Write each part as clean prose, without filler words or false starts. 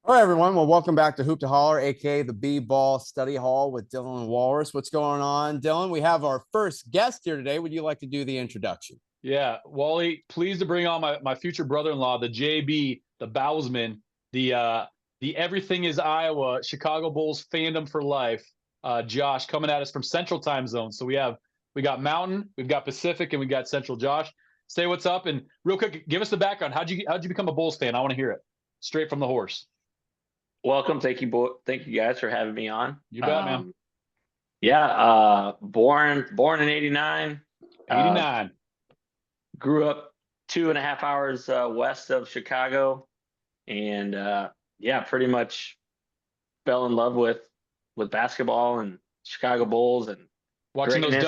All right, everyone. Well, welcome back to Hoop to Holler, aka the B-Ball Study Hall with Dylan Walrus. What's going on, Dylan? We have our first guest here today. Would you like to do the introduction? Yeah, Wally, pleased to bring on my future brother-in-law, the JB, the Bowsman, the Everything is Iowa, Chicago Bulls fandom for life. Josh coming at us from Central Time Zone. So we got Mountain, we've got Pacific, and we got Central. Josh, say what's up, and real quick, give us the background. How'd you become a Bulls fan? I want to hear it straight from the horse. Welcome. Thank you guys for having me on. You bet, man. Yeah, born in '89. 89. Grew up 2.5 hours west of Chicago, and yeah, pretty much fell in love with basketball and Chicago Bulls and Watching greatness.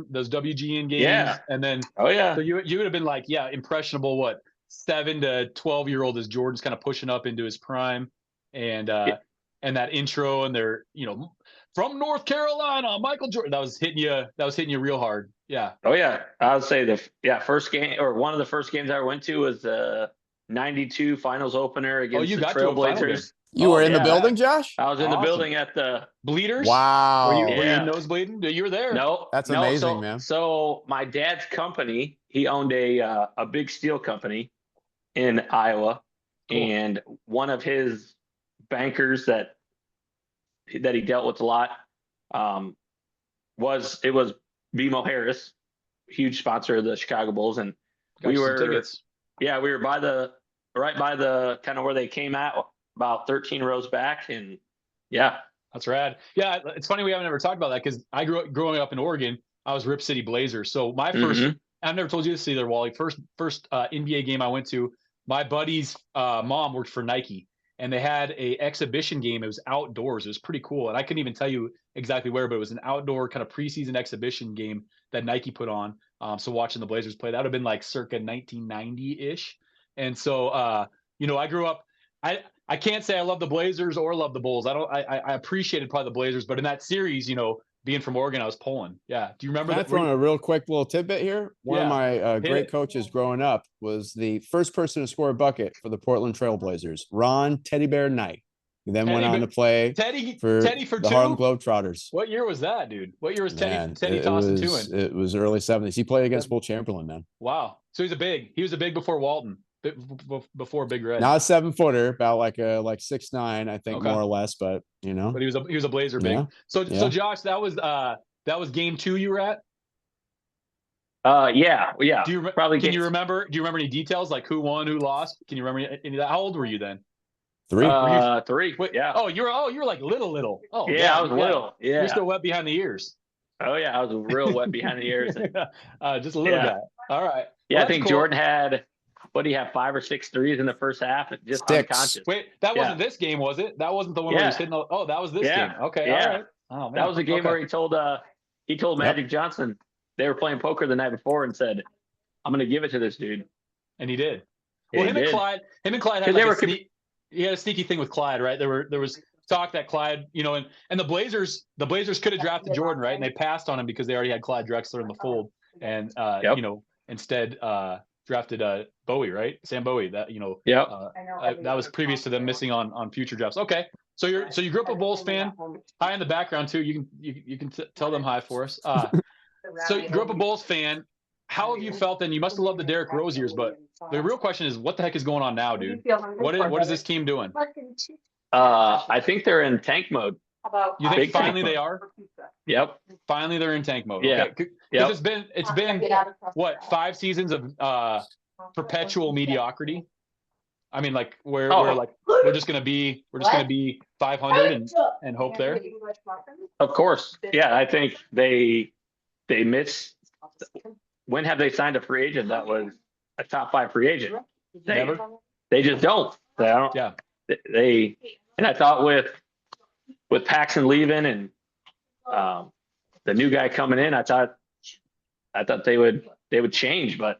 those WGN games, Yeah. and then Oh yeah, so you would have been like, yeah, impressionable. What 7 to 12-year-old as Jordan's kind of pushing up into his prime, and Yeah. and that intro, and they're from North Carolina, Michael Jordan. That was hitting you. That was hitting you real hard. Yeah. Oh yeah. I would say first game or one of the first games I went to was the '92 finals opener Oh, against you the got to a final game. Trailblazers. You Oh were in the yeah, building, Josh? I was in the Awesome. building at the Bleeders. Wow. Were you Yeah. nose bleeding? You were there. No, That's no. amazing, So, man. so my dad's company, he owned a big steel company in Iowa, Cool. and one of his bankers that he dealt with a lot um, was BMO Harris, huge sponsor of the Chicago Bulls, and Got we you some were tickets. yeah we were right by the kind of where they came at, about 13 rows back, and yeah. That's rad. Yeah, it's funny we haven't ever talked about that because I growing up in Oregon. I was Rip City Blazers. So my first, Hmm. I've never told you this either, Wally. First NBA game I went to, my buddy's mom worked for Nike, and they had a exhibition game. It was outdoors. It was pretty cool, and I couldn't even tell you exactly where, but it was an outdoor kind of preseason exhibition game that Nike put on. So watching the Blazers play, that would have been like circa 1990 ish, and so I grew up. I can't say I love the Blazers or love the Bulls. I appreciated probably the Blazers, but in that series, being from Oregon, I was pulling. Yeah. Do you remember Can I that? throw in a real quick little tidbit here? One of Yeah. my Hit great it. coaches growing up was the first person to score a bucket for the Portland Trailblazers, Ron Teddy Bear Knight. He then went on to play Teddy for for the two? Harlem Globetrotters. What year was that, dude? What year was Man, Teddy tossing two in? it was early 70s. He played against Will Chamberlain, man. Wow. So he was a big before Walton, before Big Red. Not a 7-footer, about like 6'9", I think, Okay. more or less, but But he was a Blazer big. Yeah. So Yeah. Josh, that was game 2 you were at? Yeah. Do you Probably can you remember any details, like who won, who lost? Can you remember any of that? How old were you then? 3. Three. Wait, Yeah. Oh, you were like little. Oh, Yeah, I was little. Yeah. You're still wet behind the ears. Oh yeah, I was real wet behind the ears. Just a little Yeah. guy. All right. Yeah, Well, I think cool. Jordan had, what do you have, 5 or 6 threes in the first half, just Sticks. unconscious. Wait, that wasn't this game, was it? That wasn't the one where he was hitting. Oh, that was this game. Okay, Yeah. all right. Oh man, That was a game where he told Magic Yep. Johnson, they were playing poker the night before, and said, "I'm going to give it to this dude." And he did. Yeah, Well, he him and did. Clyde had They like were he had a sneaky thing with Clyde, right? There was talk that Clyde, and the Blazers could have drafted Jordan, right? And they passed on him because they already had Clyde Drexler in the fold, and Yep. instead drafted Bowie, right? Sam Bowie. That Yep. that was previous to them missing on future drafts. Okay, so you grew up a Bulls fan. Hi in the background too. You can tell them hi for us. So you grew up a Bulls fan. How have you felt then? You must have loved the Derrick Rose years, but the real question is, what the heck is going on now, dude? What is this team doing? I think they're in tank mode. You think Big finally tank they mode. are? Yep. Finally they're in tank mode. Yeah. Okay. Yep. It's been what, 5 seasons of perpetual mediocrity? I mean, like we're just gonna be 500 and hope there. Of course. Yeah, I think they miss. When have they signed a free agent that was a top 5 free agent? Never. They just don't. They don't. Yeah. And I thought with Paxson leaving and the new guy coming in, I thought they would change, but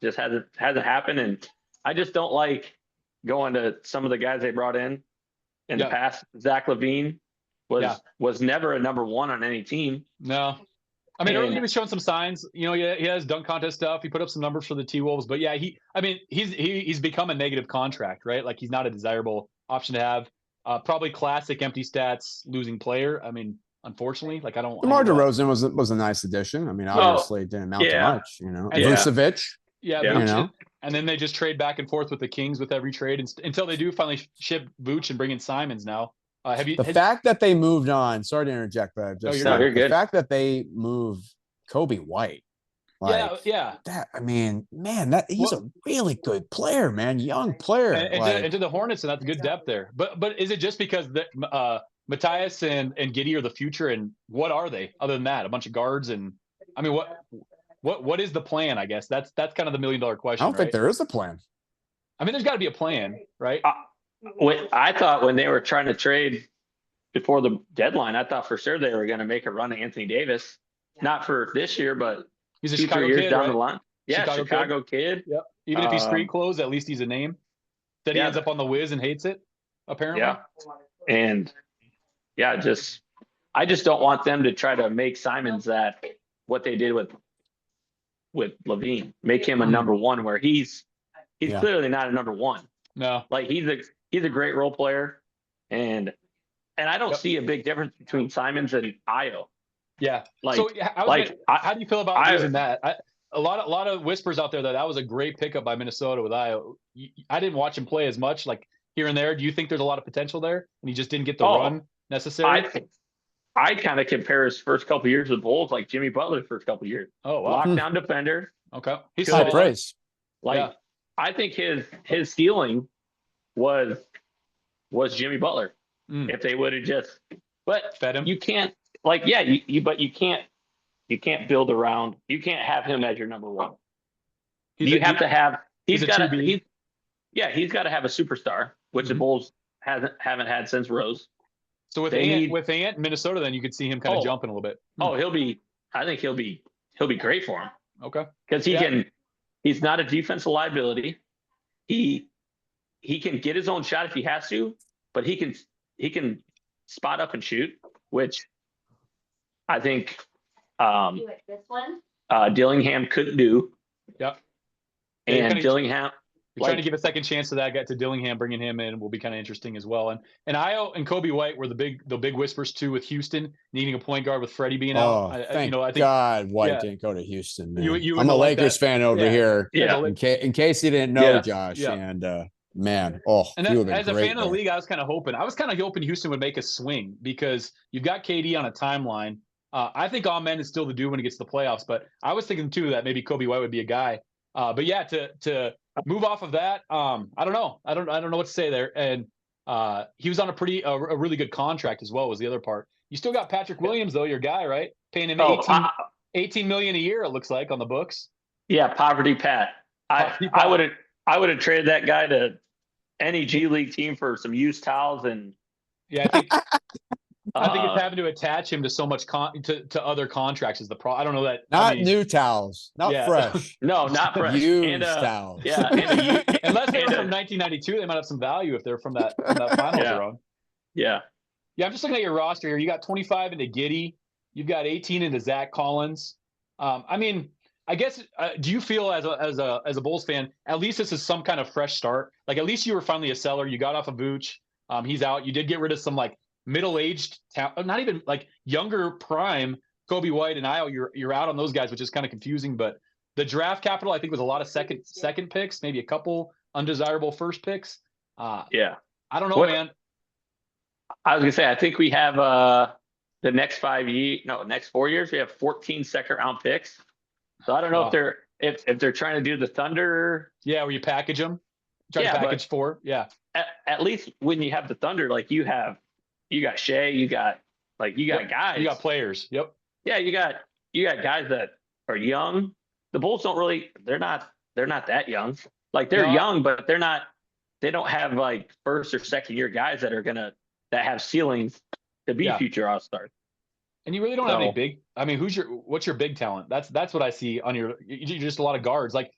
just hasn't happened, and I just don't like going to some of the guys they brought in the past. Zach LaVine was never a number 1 on any team. No. I mean, earlier And he was showing some signs. You know, he has dunk contest stuff. He put up some numbers for the T-Wolves, but yeah, he's become a negative contract, right? Like he's not a desirable option to have. Probably classic empty stats losing player. I mean, unfortunately, like I don't. DeMar DeRozan was a nice addition. I mean, obviously it didn't amount to yeah. much, you know. And Vucevic, yeah, Yeah. Vooch, you know. and then they just trade back and forth with the Kings with every trade until they do finally ship Vooch and bring in Simons now. The fact that they moved on, sorry to interject, but just you're the good. fact that they moved Kobe White, like, yeah. that, I mean, man, that he's a really good player, man, young player. And to the Hornets, and that's good depth there. But is it just because Matthias and Giddey are the future, and what are they other than that? A bunch of guards, and I mean, what is the plan? I guess that's kind of the $1 million question. I don't think there is a plan. I mean, there's got to be a plan, right? I thought when they were trying to trade before the deadline, I thought for sure they were going to make a run to Anthony Davis, not for this year, but He's a 2-3 Chicago years kid, down right? the line. Yeah, Chicago kid. Yep. Even if he's street clothes, at least he's a name. Then he ends up on the Wiz and hates it, apparently. Yeah, and I just don't want them to try to make Simons what they did with Levine, make him a number one where he's clearly not a number one. No, like he's a great role player, and I don't see a big difference between Simons and Io. Yeah. Like, so how do you feel about using that? A lot of whispers out there that was a great pickup by Minnesota with Io. I didn't watch him play as much, like here and there. Do you think there's a lot of potential there, and he just didn't get the run necessary? I kind of compare his first couple of years with Bulls like Jimmy Butler's first couple of years. Oh, wow. Lockdown defender. Okay. He's high praise. I think his ceiling was Jimmy Butler. If they would have just fed him. You can't you can't build around. You can't have him as your number one. He's got to have a superstar, which the Bulls haven't had since Rose. So with Ant Minnesota, then you could see him kind of jumping a little bit. I think he'll be great for him. Okay. Because he's not a defensive liability. He can get his own shot if he has to, but he can spot up and shoot, which I think Dillingham couldn't do. Yep. And Dillingham, trying to give a second chance to that guy, to Dillingham, bringing him in will be kind of interesting as well. And Io and Kobe White were the big whispers too, with Houston needing a point guard with Freddie being out. I think God White didn't go to Houston. Man. You I'm a Lakers fan over here. Yeah. In case you didn't know, Josh, and man, and as a fan of the league, I was kind of hoping Houston would make a swing, because you've got KD on a timeline. I think Amen is still the dude when he gets to the playoffs, but I was thinking too that maybe Kobe White would be a guy. But yeah, to move off of that, I don't know. I don't know what to say there. And he was on a really good contract as well, was the other part. You still got Patrick Williams though, your guy, right? Paying him $18 million a year, it looks like, on the books. Yeah, Poverty Pat. I would have traded that guy to any G League team for some used towels and. Yeah, I think it's having to attach him to so much to other contracts is the problem. I don't know that. Not new towels, not fresh. No, not fresh. Used towels. Yeah, unless they're from 1992, they might have some value if they're from that finals run. Yeah. Yeah, I'm just looking at your roster here. You got 25 into Giddey. You've got 18 into Zach Collins. I mean, I guess do you feel as a Bulls fan, at least this is some kind of fresh start? Like at least you were finally a seller. You got off of Vooch. He's out. You did get rid of some like middle-aged, not even like younger prime Kobe White and Io. You're out on those guys, which is kind of confusing. But the draft capital, I think, was a lot of second picks, maybe a couple undesirable first picks. I don't know, man. I was gonna say, I think we have the next 4 years we have 14 second-round picks. So I don't know if they're trying to do the Thunder. Yeah, where you package them. Try to package 4. Yeah. At least when you have the Thunder, like you got Shea, you got guys. You got players. Yep. Yeah, you got guys that are young. The Bulls they're not that young. Like they're young, but they don't have like first or second year guys that have ceilings to be future All-Stars. And you really don't have any big. I mean, what's your big talent? That's what I see on you're just a lot of guards. Like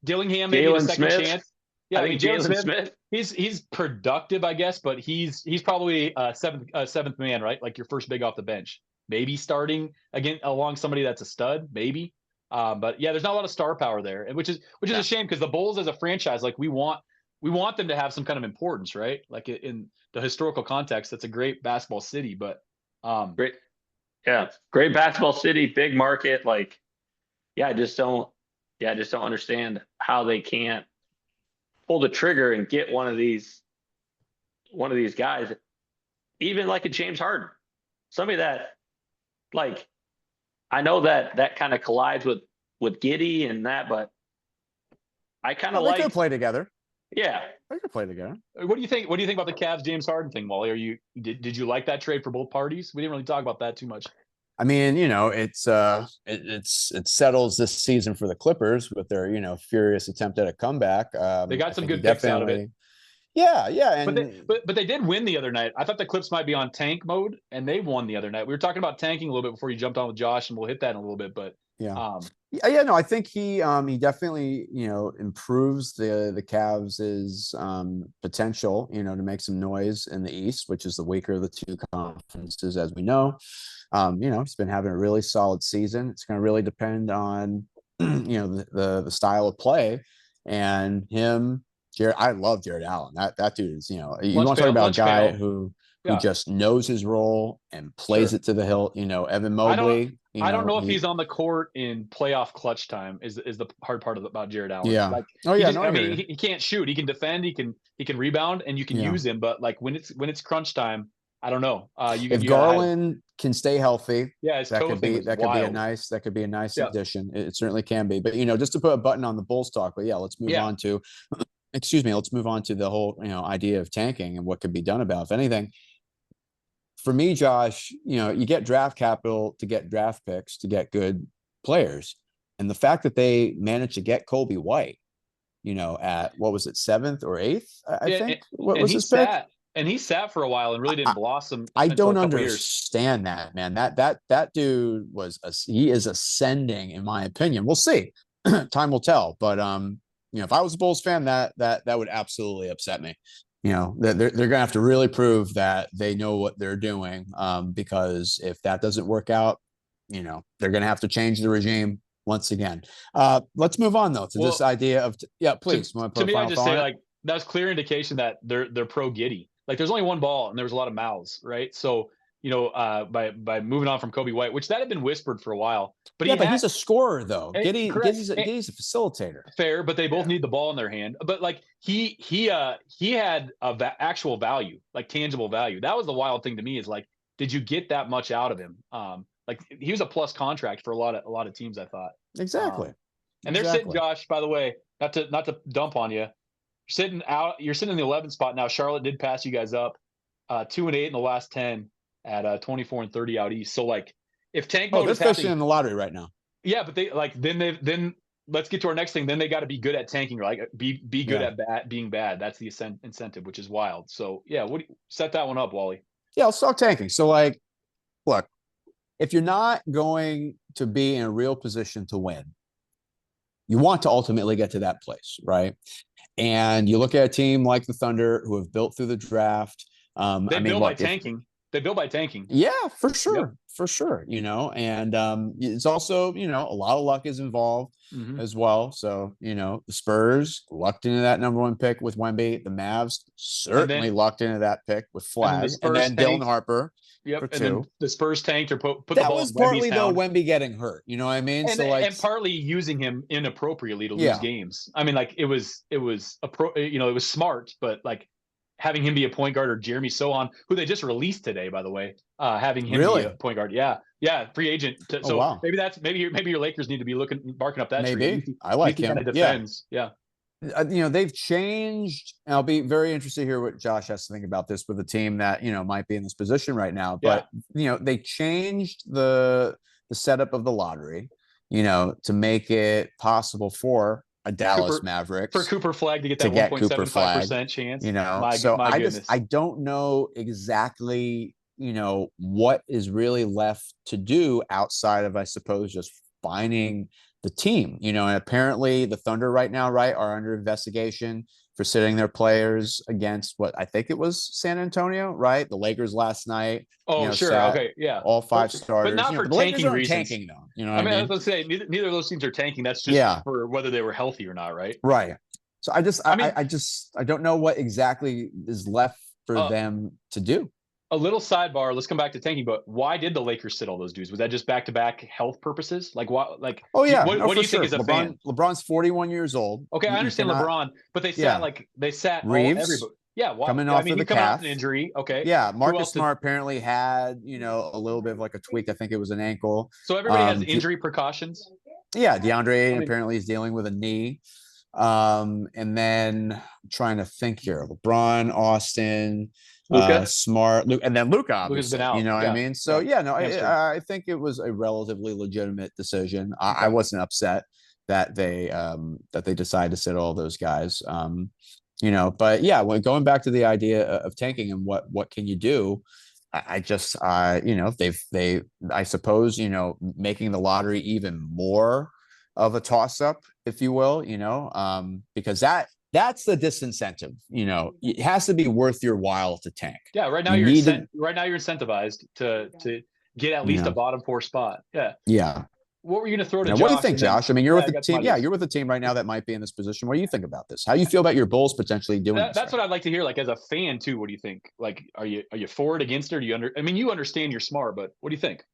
Dillingham, maybe a second chance. Yeah, I think Jalen Smith. He's productive, I guess, but he's probably a seventh man, right? Like your first big off the bench. maybe starting again along somebody that's a stud, maybe. But yeah, there's not a lot of star power there, and which is a shame because the Bulls as a franchise, like we want them to have some kind of importance, right? Like in the historical context, that's a great basketball city, but Great. Yeah. Great basketball city, big market. Like, I just don't understand how they can't pull the trigger and get one of these guys, even like a James Harden, somebody that, like, I know that kind of collides with Giddy and that, but I kind of Well, they could like, play together. yeah. They could play together. What do you think? What do you think about the Cavs James Harden thing, Wally? Did you like that trade for both parties? We didn't really talk about that too much. I mean, it settles this season for the Clippers with their, furious attempt at a comeback. They got I some think good picks out of it. Yeah, and but they did win the other night. I thought the Clips might be on tank mode, and they won the other night. We were talking about tanking a little bit before you jumped on with Josh, and we'll hit that in a little bit. But no, I think he definitely improves the Cavs' potential to make some noise in the East, which is the weaker of the two conferences, as we know. He's been having a really solid season. It's going to really depend on the style of play and him. Jared, I love Jared Allen. That dude is, you want to talk about a guy who just knows his role and plays it to the hilt. Evan Mobley. I don't know if he's on the court in playoff clutch time is the hard part about Jared Allen. Yeah. Like, he can't shoot. He can defend. He can rebound, and you can use him. But like when it's crunch time, I don't know. If Garland can stay healthy, that could be a nice addition. It certainly can be. But just to put a button on the Bulls talk. But let's move on to. Excuse me. Let's move on to the whole idea of tanking and what could be done about, if anything. For me, Josh, you get draft capital to get draft picks to get good players, and the fact that they managed to get Kobe White, at what was it, 7th or 8th? I think. What was his pick? And he sat for a while and really didn't blossom. I don't understand that, man. That dude he is ascending, in my opinion. We'll see. Time will tell. But if I was a Bulls fan, that would absolutely upset me. They're gonna have to really prove that they know what they're doing. Because if that doesn't work out, they're gonna have to change the regime once again. Let's move on though to this idea of please. To me, I just say like that's clear indication that they're pro Giddy. Like there's only one ball and there was a lot of mouths, right? So, by moving on from Kobe White, which that had been whispered for a while, but he's a scorer though. Giddy's a facilitator. Fair, but they both need the ball in their hand. But like he had actual value, like tangible value. That was the wild thing to me is like, did you get that much out of him? Like he was a plus contract for a lot of teams, I thought. Exactly. And they're sitting, Josh, by the way, not to dump on you. You're sitting in the 11th spot now. Charlotte did pass you guys up 2-8 in the last 10 at 24-30 out east. So like if tank mode they're fishing in the lottery right now. Yeah, but they like then let's get to our next thing. Then they got to be good at tanking, or like be good at being bad. That's the incentive, which is wild. So set that one up, Wally. Yeah, let's talk tanking. So like, look, if you're not going to be in a real position to win, you want to ultimately get to that place, right? And you look at a team like the Thunder who have built through the draft. They built by tanking. They built by tanking. Yeah, for sure. For sure. And it's also, a lot of luck is involved as well. So, the Spurs lucked into that number 1 pick with Wemby. The Mavs certainly lucked into that pick with Flag. And then Dylan Harper. Yep. And then the Spurs tanked or put the ball in Wemby's That was partly though Wemby getting hurt. You know what I mean? And partly using him inappropriately to lose games. I mean, like it was it was smart, but like having him be a point guard, or Jeremy Sohan, who they just released today, by the way, having him be a point guard. Yeah, free agent. Maybe your Lakers need to be barking up that tree. Maybe I like him. Kind of defends. Yeah. They've changed, and I'll be very interested to hear what Josh has to think about this with a team that might be in this position right now. But they changed the setup of the lottery, to make it possible for a Dallas Mavericks for Cooper Flag to get that 1.75% chance. I don't know exactly what is really left to do outside of, I suppose, just finding the team, and apparently the Thunder right now, are under investigation for sitting their players against what I think it was San Antonio, right? The Lakers last night. Oh, sure. Sat Okay. Yeah. all 5 But starters. not for But the Lakers tanking aren't reasons. tanking though. You know I what mean, I I mean? was going to say neither of those teams are tanking. That's just for whether they were healthy or not, right? Right. So I don't know what exactly is left for them to do. A little sidebar. Let's come back to tanking. But why did the Lakers sit all those dudes? Was that just back-to-back health purposes? Like what? Like what do you think as a fan? LeBron's 41 years old. Okay, I understand LeBron, but they sat Reeves, everybody. Yeah, why? Coming off of the calf, off an injury. Okay. Yeah, Marcus Smart apparently had a little bit of like a tweak. I think it was an ankle. So everybody has injury precautions. Yeah, DeAndre apparently is dealing with a knee. And then I'm trying to think here: LeBron, Austin, Luka, Smart, Luke, and then Luka. Obviously, been out. You know what I mean? So I think it was a relatively legitimate decision. I wasn't upset that they decided to sit all those guys. But yeah, when going back to the idea of tanking and what can you do, I suppose making the lottery even more of a toss up, if you will, because that's the disincentive. It has to be worth your while to tank. Yeah, right now you're incentivized to get at least a bottom 4 spot. Yeah. Yeah. What were you going to throw to Josh? What do you think, Josh? I mean, you're with the team. Yeah, you're with a team right now that might be in this position. What do you think about this? How do you feel about your Bulls potentially doing this? That's what I'd like to hear. Like as a fan too, what do you think? Like, are you for it, against it? Or do you you understand, you're smart, but what do you think?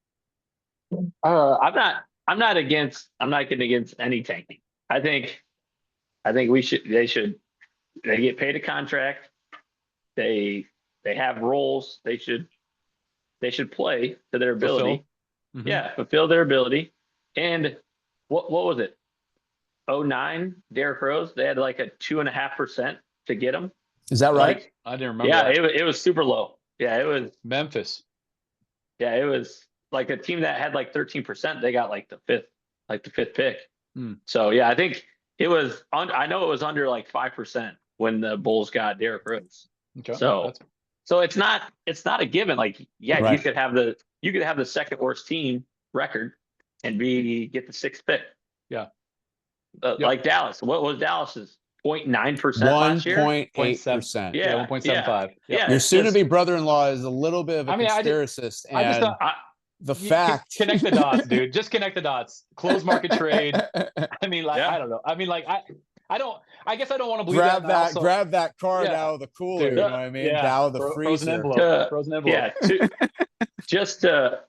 I'm not against any tanking. I think they get paid a contract. They have roles. They should play to their ability. Fulfill their ability. And what was it? 09, Derrick Rose, they had like a 2.5% to get him. Is that right? I didn't remember. Yeah, it was super low. Yeah, it was Memphis. Yeah, it was like a team that had like 13%. They got like the fifth pick. So yeah, I think it was. I know it was under like 5% when the Bulls got Derrick Rose. Okay. So it's not a given. Like right. you could have the second worst team record and get the 6th pick. Yeah. Like Dallas. What was Dallas's? 0.9% last year? 1.8%. Yeah, 1.75. Yeah. Your soon-to-be brother-in-law is a little bit of a conspiracist. Connect the dots, dude. Just connect the dots. Close market trade. I mean, I don't know. I mean, I guess I don't want to believe grab that card out of the cooler. Dude, you know what I mean? Out of the freezer. Frozen envelope. Yeah.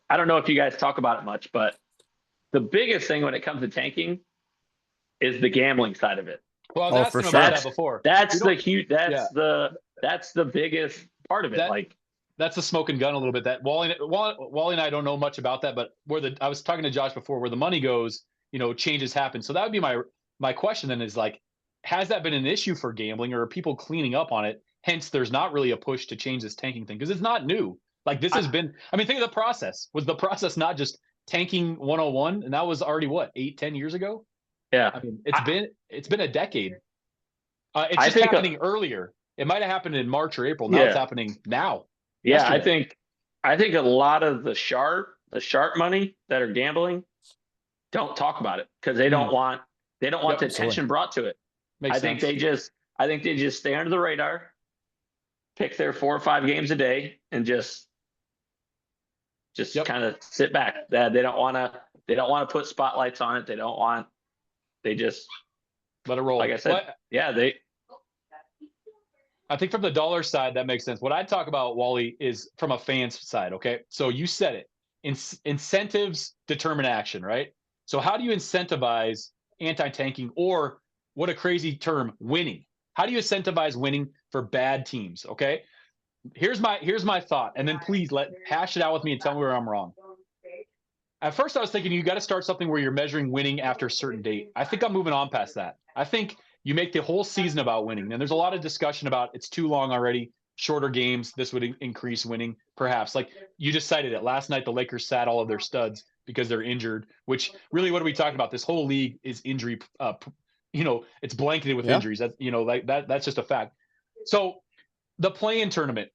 I don't know if you guys talk about it much, but the biggest thing when it comes to tanking is the gambling side of it. Well, I was asking about that before. That's the biggest part of it. That's the smoke and gun a little bit. That Wally and I don't know much about that, but I was talking to Josh before, where the money goes, changes happen. So that would be my question then, is like, has that been an issue for gambling, or are people cleaning up on it? Hence, there's not really a push to change this tanking thing, because it's not new. Like this has been. I mean, think of the process. Was the process not just tanking 101, and that was already 8-10 years ago? Yeah. I mean, it's been a decade. It's just happening earlier. It might have happened in March or April. Now it's happening now. Yeah, yesterday. I think a lot of the sharp money that are gambling don't talk about it, because they don't want the attention brought to it. I think they just stay under the radar, pick their 4 or 5 games a day, and just kind of sit back. That they don't want to put spotlights on it. They just let it roll. Like I said, I think from the dollar side, that makes sense. What I'd talk about, Wally, is from a fan's side. Okay. So you said it. Incentives determine action, right? So how do you incentivize anti-tanking, or what a crazy term, winning? How do you incentivize winning for bad teams? Okay. Here's my thought. And then please hash it out with me and tell me where I'm wrong. At first I was thinking you got to start something where you're measuring winning after a certain date. I think I'm moving on past that. I think you make the whole season about winning. And there's a lot of discussion about it's too long already, shorter games. This would increase winning, perhaps. Like you just cited it. Last night, the Lakers sat all of their studs because they're injured, which really, what are we talking about? This whole league is injury. It's blanketed with injuries. That's just a fact. So the play-in tournament,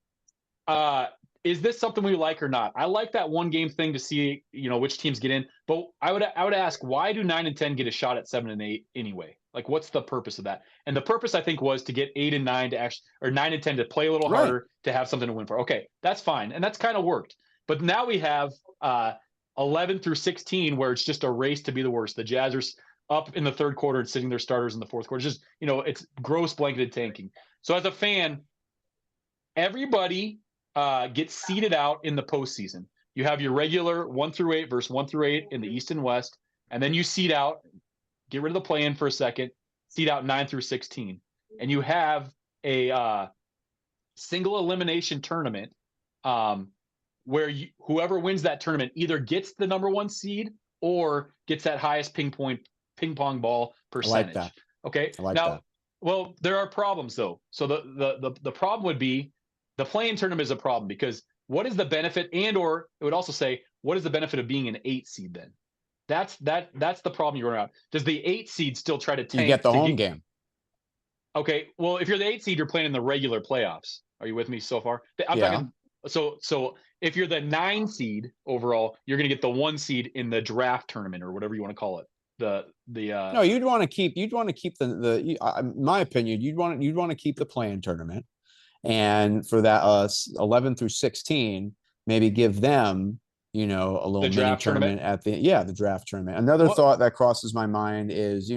is this something we like or not? I like that one game thing to see, which teams get in. But I would ask, why do 9 and 10 get a shot at 7 and 8 anyway? Like, what's the purpose of that? And the purpose, I think, was to get 8 and 9 to actually, or 9 and 10 to play a little Right. harder, to have something to win for. Okay, that's fine, and that's kind of worked. But now we have 11 through 16, where it's just a race to be the worst. The Jazz are up in the third quarter and sitting their starters in the fourth quarter. It's just, it's gross blanketed tanking. So as a fan, everybody gets seeded out in the postseason. You have your regular 1 through 8 versus 1 through 8 in the East and West, and then you seed out, get rid of the play-in for a second, seed out 9 through 16, and you have a single elimination tournament where whoever wins that tournament either gets the number 1 seed or gets that highest ping pong ball percentage. I like that. Okay. I like now, that. well, there are problems though. So the problem would be the play-in tournament is a problem, because what is the benefit, and or it would also say, what is the benefit of being an 8 seed then? That's the problem you're around. Does the 8 seed still try to tank? You get the home game. Okay. Well, if you're the 8 seed, you're playing in the regular playoffs. Are you with me so far? I'm talking. So if you're the 9 seed overall, you're going to get the 1 seed in the draft tournament, or whatever you want to call it. No, you'd want to keep the in my opinion, you'd want to keep the play-in tournament, and for that 11 through 16, maybe give them a little mini tournament at the draft tournament. Another thought that crosses my mind is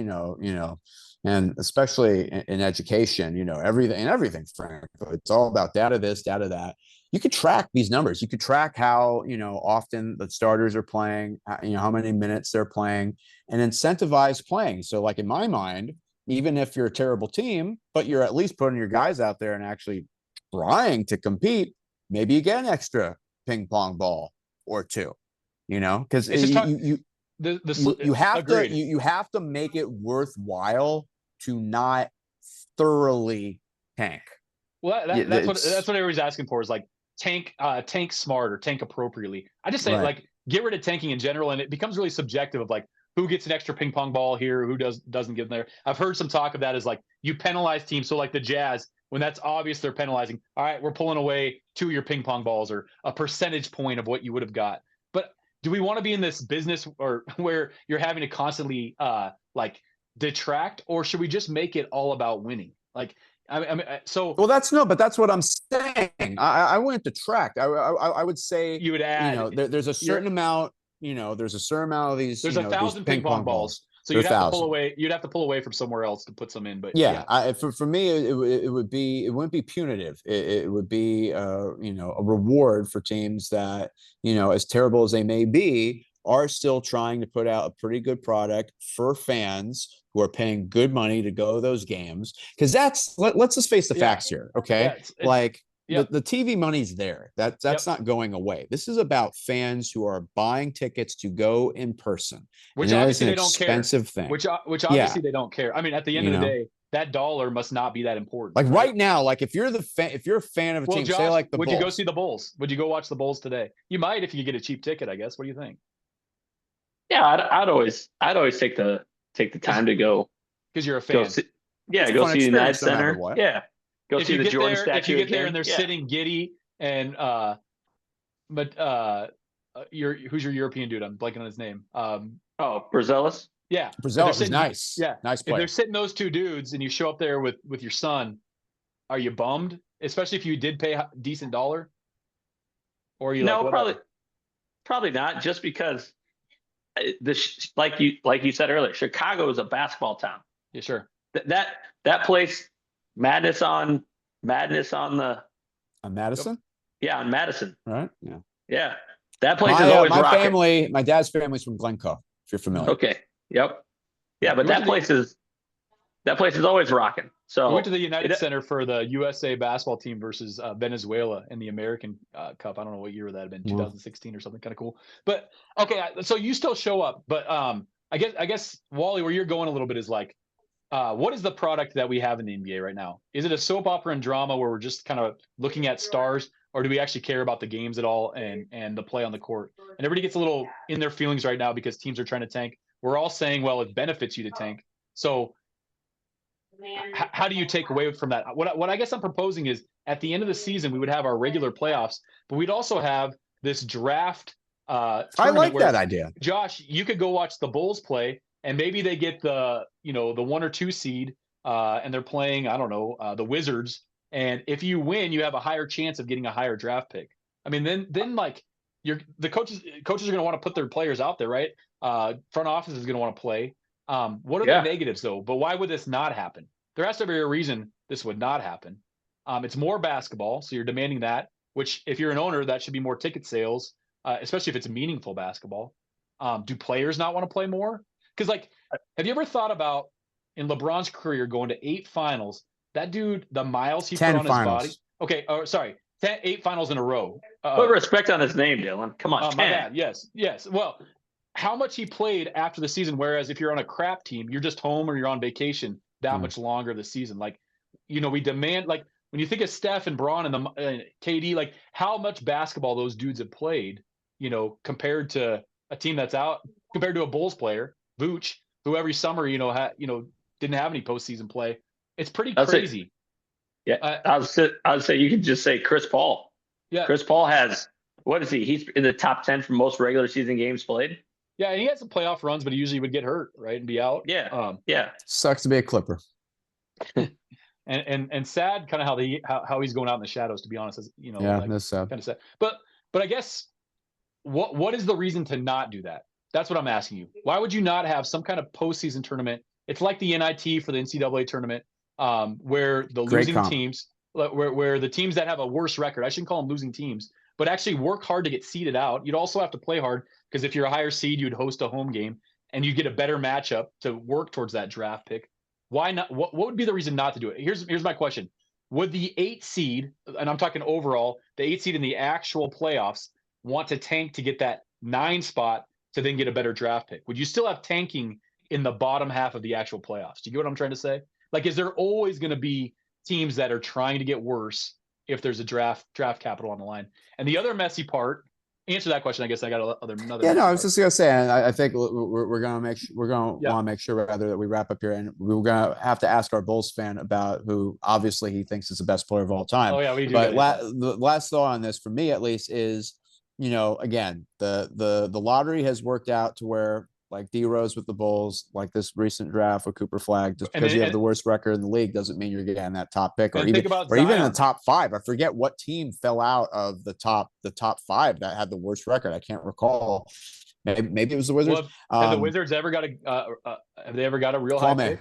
and especially in education, everything, frankly, it's all about data this, data that. You could track these numbers. You could track how often the starters are playing, how many minutes they're playing, and incentivize playing. So like in my mind, even if you're a terrible team, but you're at least putting your guys out there and actually trying to compete, maybe you get an extra ping pong ball or two, because you have to make it worthwhile to not thoroughly tank. Well, that's what everybody's asking for, is like tank smart or tank appropriately. I just say like get rid of tanking in general, and it becomes really subjective of like who gets an extra ping pong ball here, who doesn't get them there. I've heard some talk of that as like you penalize teams. So like the Jazz, when that's obvious they're penalizing, all right, we're pulling away 2 of your ping pong balls or a percentage point of what you would have got. But do we want to be in this business or where you're having to constantly like detract, or should we just make it all about winning? Like, well, that's what I'm saying. I wouldn't detract. I would say you would add, there's a certain amount, there's a certain amount of these. There's 1,000 ping pong balls. So you'd have to pull away. You'd have to pull away from somewhere else to put some in. But for me, it wouldn't be punitive. It would be a reward for teams that as terrible as they may be, are still trying to put out a pretty good product for fans who are paying good money to go to those games. Because let's just face the facts here, okay? The TV money's there. That's not going away. This is about fans who are buying tickets to go in person, which obviously they don't care. Expensive thing. Which obviously they don't care. I mean, at the end of the day, that dollar must not be that important. Like right now, like if you're a fan of a team, Josh, say like the Bulls. Would you go see the Bulls? Would you go watch the Bulls today? You might if you get a cheap ticket, I guess. What do you think? Yeah, I'd always take the time to go, because you're a fan. Go see the United Center. Yeah, go see the Jordan statue. If you get there and they're sitting giddy, and who's your European dude? I'm blanking on his name. Brazelis. Yeah, Brazelis is nice. Yeah, nice player. If they're sitting those 2 dudes and you show up there with your son, are you bummed? Especially if you did pay a decent dollar, or are you probably not, just because. Like you said earlier, Chicago is a basketball town. Yeah, sure. That place, madness on the on Madison. Yeah, on Madison. Right. Yeah. That place is always rocking. My dad's family's from Glencoe, if you're familiar. Okay. Yep. Yeah, but that place is always rocking. So we went to the United Center for the USA basketball team versus Venezuela in the American Cup. I don't know what year that had been, 2016 or something, kind of cool. But okay, so you still show up, but I guess Wally, where you're going a little bit is like, what is the product that we have in the NBA right now? Is it a soap opera and drama where we're just kind of looking at stars, or do we actually care about the games at all and the play on the court? And everybody gets a little in their feelings right now because teams are trying to tank. We're all saying, well, it benefits you to tank. So how do you take away from that? What I guess I'm proposing is at the end of the season, we would have our regular playoffs, but we'd also have this draft I tournament like that where, idea. Josh, you could go watch the Bulls play, and maybe they get the 1 or 2 seed, and they're playing, I don't know, the Wizards. And if you win, you have a higher chance of getting a higher draft pick. I mean, then like the coaches are going to want to put their players out there, right? Front office is going to want to play. What are the negatives though? But why would this not happen? There has to be a reason this would not happen. It's more basketball, so you're demanding that. Which, if you're an owner, that should be more ticket sales, especially if it's meaningful basketball. Do players not want to play more? Because, like, have you ever thought about in LeBron's career going to 8 finals? That dude, the miles he put 10 on finals. his body. Okay, sorry, 8 finals in a row. Put respect on his name, Dylan. Come on, 10. My bad. Yes. Well, how much he played after the season? Whereas if you're on a crap team, you're just home or you're on vacation that much longer the season. Like, we demand, like, when you think of Steph and Braun and the KD, like how much basketball those dudes have played, compared to a team that's out, compared to a Bulls player, Vooch, who every summer, didn't have any postseason play. It's pretty crazy. Yeah, I would say you could just say Chris Paul. Yeah, Chris Paul has, what is he? He's in the top 10 for most regular season games played. Yeah, and he had some playoff runs, but he usually would get hurt, right, and be out. Yeah, Sucks to be a Clipper. And sad, kind of how he's going out in the shadows. To be honest, that's sad. Kind of sad. But I guess what is the reason to not do that? That's what I'm asking you. Why would you not have some kind of postseason tournament? It's like the NIT for the NCAA tournament, where the losing teams, where the teams that have a worse record, I shouldn't call them losing teams, but actually work hard to get seeded out. You'd also have to play hard because if you're a higher seed, you'd host a home game and you'd get a better matchup to work towards that draft pick. Why not? What would be the reason not to do it? Here's my question. Would the 8 seed, and I'm talking overall, the 8 seed in the actual playoffs, want to tank to get that 9 spot to then get a better draft pick? Would you still have tanking in the bottom half of the actual playoffs? Do you get what I'm trying to say? Like, is there always going to be teams that are trying to get worse if there's a draft capital on the line? And the other messy part, answer that question. I guess I got another. Yeah, no, I was just gonna say, and I think we're gonna want to make sure rather that we wrap up here, and we're gonna have to ask our Bulls fan about who obviously he thinks is the best player of all time. Oh yeah, we do. But the last thought on this, for me at least, is again the lottery has worked out to where, like D Rose with the Bulls, like this recent draft with Cooper Flag, just because you have the worst record in the league doesn't mean you're getting that top pick, or even in the top 5. I forget what team fell out of the top 5 that had the worst record. I can't recall. Maybe it was the Wizards. Well, have the Wizards ever got have they ever got a real high pick?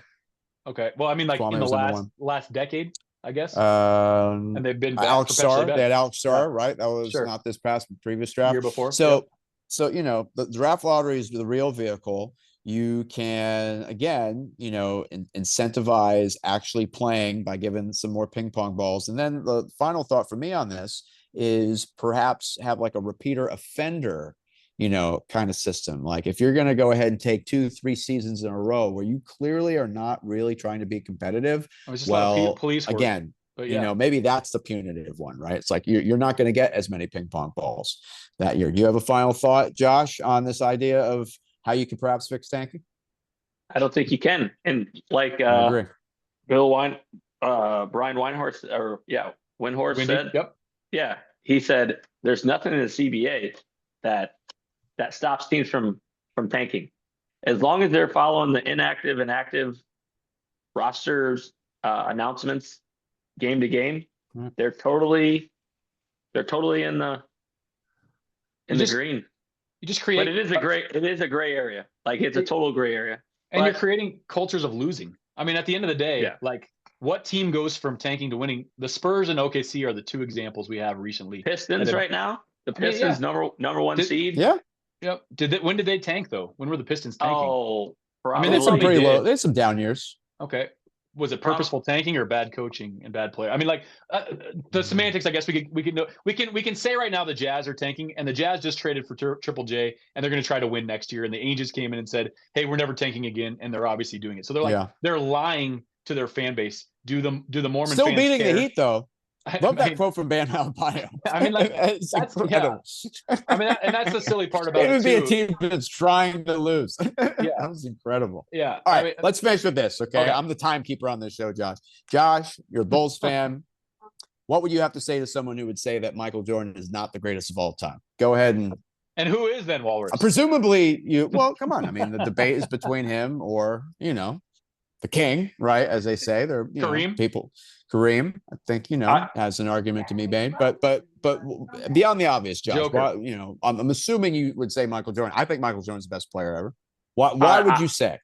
Okay. Well, I mean, like in the last decade, I guess. And they've been Alex Sarr. They had Alex Sarr, right? That was not this past previous draft. Year before. So, the draft lottery is the real vehicle. You can, again, incentivize actually playing by giving some more ping pong balls. And then the final thought for me on this is perhaps have like a repeater offender, kind of system. Like if you're going to go ahead and take 2-3 seasons in a row where you clearly are not really trying to be competitive, police work. Again, but maybe that's the punitive one, right? It's like you're not going to get as many ping pong balls that year. Do you have a final thought, Josh, on this idea of how you could perhaps fix tanking? I don't think you can. And like Brian Windhorst, Windhorst said, yeah, he said there's nothing in the CBA that stops teams from tanking, as long as they're following the inactive and active rosters announcements game to game. They're totally in the green. You just create, but it is a gray area. Like it's a total gray area. And you're creating cultures of losing. I mean, at the end of the day, like what team goes from tanking to winning? The Spurs and OKC are the 2 examples we have recently. Pistons right now. The Pistons number 1 seed. Yeah. Yep. When did they tank though? When were the Pistons tanking? Oh, probably. I mean, it's some pretty low. There's some down years. Okay. Was it purposeful tanking or bad coaching and bad play? I mean, like the semantics. I guess we can say right now the Jazz are tanking, and the Jazz just traded for Triple J, and they're going to try to win next year. And the Angels came in and said, "Hey, we're never tanking again," and they're obviously doing it. So they're like they're lying to their fan base. Do the Mormon still fans beating care? the Heat though? Love that quote from Bam Adebayo. I mean, like it's that's incredible. I mean, and that's the silly part about It it would be a too. team that's trying to lose. Yeah, That was incredible. yeah. All right, I mean, let's finish with this. Okay? Okay. I'm the timekeeper on this show, Josh. Josh, you're a Bulls fan. What would you have to say to someone who would say that Michael Jordan is not the greatest of all time? Go ahead and who is then Walrus? Presumably you. Well, come on. I mean, the debate is between him or the king, right? As they say, they're Kareem. People. Kareem, I think has an argument to be made, but beyond the obvious, Josh. Why, I'm assuming you would say Michael Jordan. I think Michael Jordan's the best player ever. Why would you say?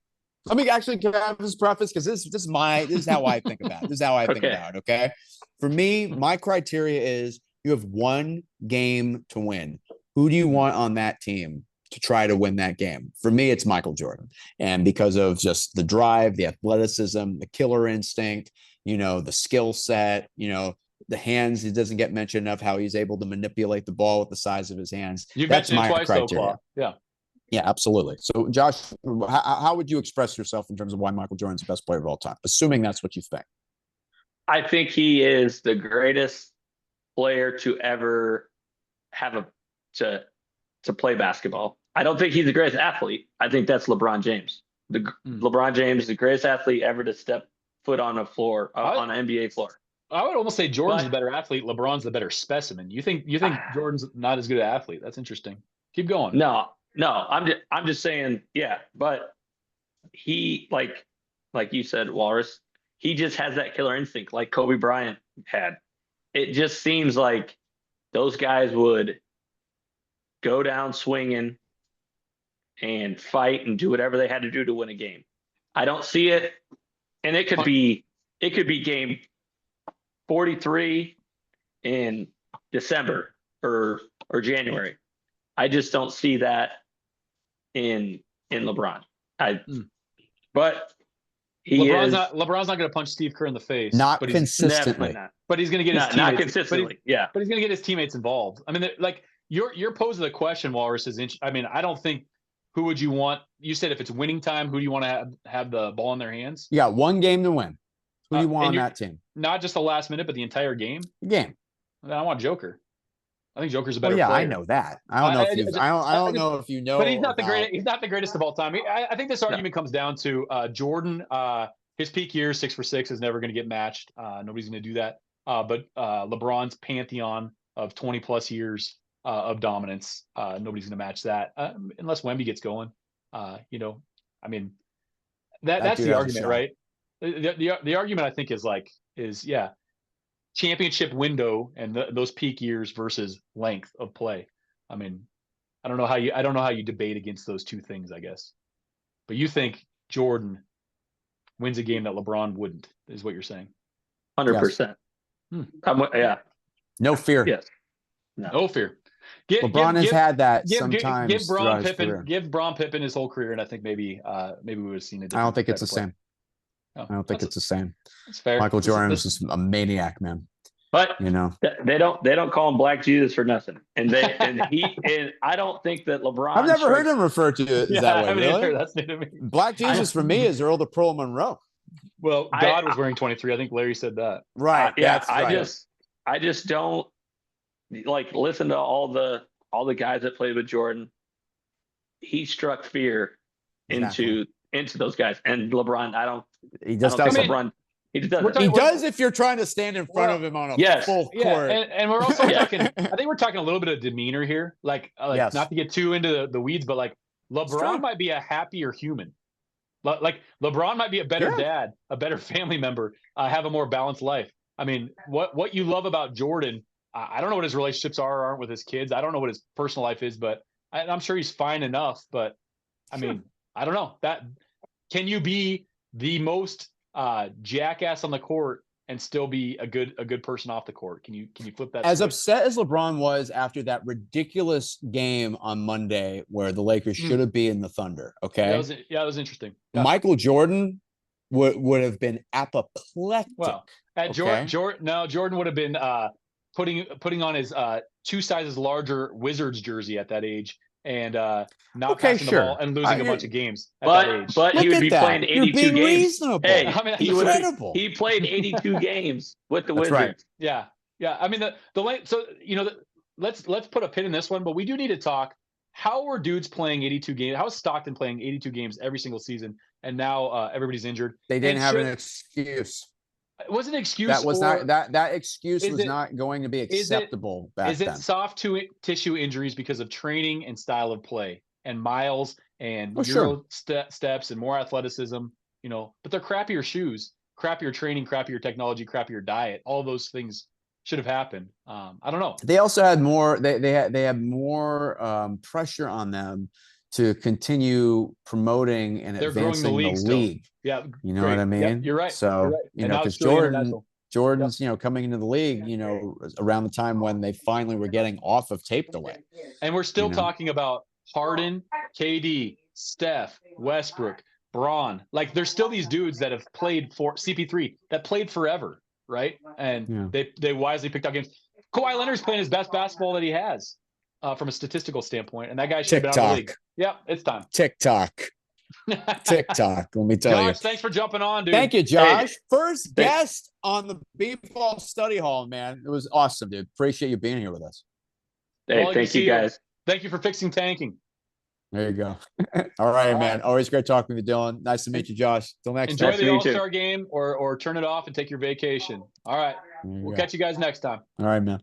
Let me actually have this preface because this is how I think about it. This is how I think about it. Okay, for me, my criteria is you have one game to win. Who do you want on that team to try to win that game? For me, it's Michael Jordan, and because of just the drive, the athleticism, the killer instinct, the skill set, the hands. He doesn't get mentioned enough how he's able to manipulate the ball with the size of his hands. That's my twice, criteria. Though, Yeah, absolutely. So, Josh, how would you express yourself in terms of why Michael Jordan's the best player of all time, assuming that's what you think? I think he is the greatest player to ever have to play basketball. I don't think he's the greatest athlete. I think that's LeBron James. LeBron James is the greatest athlete ever to step foot on a floor, on an NBA floor. I would almost say Jordan's the better athlete. LeBron's the better specimen. You think Jordan's not as good an athlete? That's interesting. Keep going. No, I'm just saying, yeah, but he like you said, Walrus, he just has that killer instinct like Kobe Bryant had. It just seems like those guys would go down swinging and fight and do whatever they had to do to win a game. I don't see it, and it could be game 43 in December or January. I just don't see that in LeBron. But LeBron's not going to punch Steve Kerr in the face. Not consistently. But he's going to get his teammates. Not consistently. But he's going to get his teammates involved. I mean, like your pose of the question, Walrus, is interesting. I mean, I don't think. Who would you want? You said if it's winning time, who do you want to have the ball in their hands? Yeah, one game to win. Who do you want on that team? Not just the last minute, but the entire game. Game. I want Joker. I think Joker's a better player. I know that. I don't know if you know. But he's not the greatest. He's not the greatest of all time. I think this argument comes down to Jordan. His peak year, 6 for 6, is never going to get matched. Nobody's going to do that. But LeBron's pantheon of 20 plus years of dominance, nobody's going to match that unless Wemby gets going. I mean, that's the argument, right? The argument I think is championship window and those peak years versus length of play. I mean, I don't know how you debate against those two things, I guess. But you think Jordan wins a game that LeBron wouldn't, is what you're saying. 100%. Yes. No fear. Yes. No fear. LeBron has had that sometimes. Give Bron Pippen his whole career, and I think maybe we would have seen it. I don't think it's the same. I don't think it's the same. That's fair. Michael Jordan is just a maniac, man. But they don't call him Black Jesus for nothing. And I don't think that LeBron. I've never heard him referred to as that way. Really? That's new to me. Black Jesus for me is Earl the Pearl Monroe. Well, God was wearing 23. I think Larry said that. Right. I just don't listen to all the guys that played with Jordan. He struck fear into those guys, and LeBron. He just doesn't. LeBron. He just doesn't. He does if you're trying to stand in front of him on a full court. And we're also talking. I think we're talking a little bit of demeanor here, not to get too into the weeds, but LeBron might be a happier human. LeBron might be a better dad, a better family member, have a more balanced life. I mean, what you love about Jordan, I don't know what his relationships are or aren't with his kids. I don't know what his personal life is, but I'm sure he's fine enough. But I mean, I don't know. Can you be the most jackass on the court and still be a good person off the court? Can you flip that? As upset as LeBron was after that ridiculous game on Monday where the Lakers should have beaten the Thunder, okay? That was interesting. Yeah. Michael Jordan would have been apoplectic. Well, Jordan would have been putting on his 2 sizes larger Wizards jersey at that age and not passing the ball and losing a bunch of games at that age. But he would be playing 82 games. Reasonable. Hey, he played 82 games with the Wizards. Right. Yeah. Yeah, I mean the late. So let's put a pin in this one, but we do need to talk. How were dudes playing 82 games? How is Stockton playing 82 games every single season, and now everybody's injured? They didn't And have an excuse. it was an excuse, That was or not that excuse is was it not going to be is it acceptable back is it then. soft tissue injuries because of training and style of play and miles and Oh, sure. Euro steps and more athleticism? But they're crappier shoes, crappier training, crappier technology, crappier diet. All those things should have happened. I don't know. They also had more. They had more pressure on them to continue promoting and They're growing the advancing the league still. league. Yeah, You know great. what I mean? Yep, you're right. So, You're right. And now because it's truly international. Jordan's, coming into the league, around the time when they finally were getting off of tape delay. And we're still talking about Harden, KD, Steph, Westbrook, Braun. Like, there's still these dudes that have played for CP3 that played forever, right? And they wisely picked out games. Kawhi Leonard's playing his best basketball that he has from a statistical standpoint, and that guy should have been out of the league. Yep, it's time. TikTok. TikTok. Let me tell you. Josh, thanks for jumping on, dude. Thank you, Josh. First guest on the B-Ball Study Hall, man. It was awesome, dude. Appreciate you being here with us. Hey, thank you, guys. Thank you for fixing tanking. There you go. All right, man. Always great talking with you, Dylan. Nice to meet you, Josh. Till next time. Enjoy the All-Star game or turn it off and take your vacation. All right. We'll catch you guys next time. All right, man.